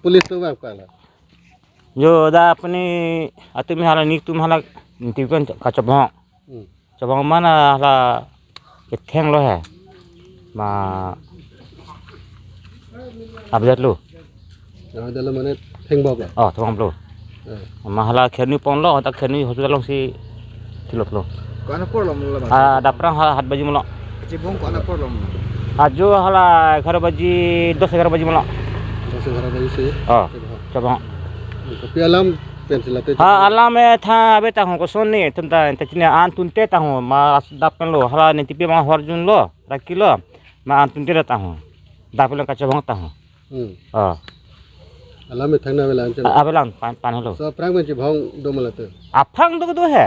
पुलिस तो बाप काला जो दा अपनी अतु में हाला nik तुम हाला टिकन का चबों mana हाला ketheng lo है ma update lo dalam mana theng bob lah oh thong lo ma hala kherni pon lo tak kherni hospital lo si tilot lo ko ana por lo ada perang hat baju molo cibong ko ana por lo ajo hala 11 baju 10 11 baju molo 10 11 baju sih oh cebong tapi alam pensil ate alam था अबे ता को सोनी तुमता तचने आन तुनते ता हूं मा दापन लो हला ने तिपे मा हरजुन लो राखी लो मा आन तुनते ता हूं दापन का चबंग ता हूं alam में थंगना वेला अंचल abelang pan halo so prang में भौंग दो मलते afang do है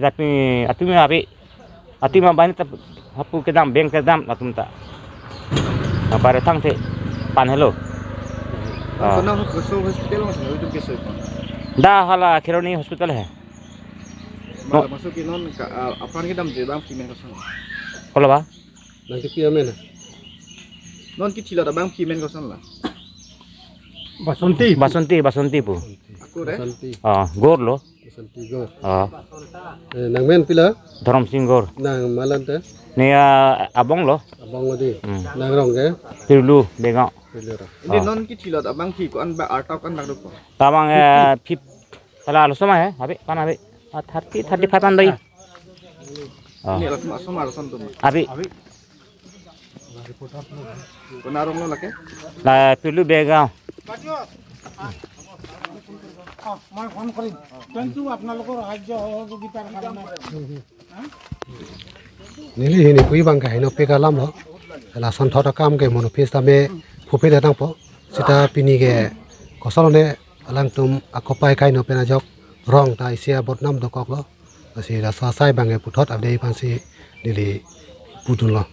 tapi atu me abi ati ma bani ta hapu ke dam beng ke dam atum ta bare thang the pan halo ko na hospital mas itu keso da hala khironi hospital है masuk ki non apaan ki dam je bang kimen kosan kalau ba nanti kia mana non ki thila da bang kimen kosan la basunti pu aku re santi gor lo santi gor nang nang men pila dharam singh gor nang malan te ne abong lo abang ngodi nang rong ke pirlu bega pilera ini non ki thila da bang ki ko an ba artau kan dak ko tamang pip salah lo sama है abi pan abi 35 an dai ini la sama rasan tu abi ko na rong lo lake la pirlu bega মই ফোন কৰিম কিন্তু আপোনালোকৰ সাহায্য সহযোগিতাৰ কাৰণে nili hini kui bang ka hino pe kalam lo la son thota kam ke mono pes ta me phupe da tang po sita pini ke kosalone alang tum akopai kai no pena jok rong ta isia botnam dokok lo asi la sa sai bang e puthot abdei pansi nili putun lo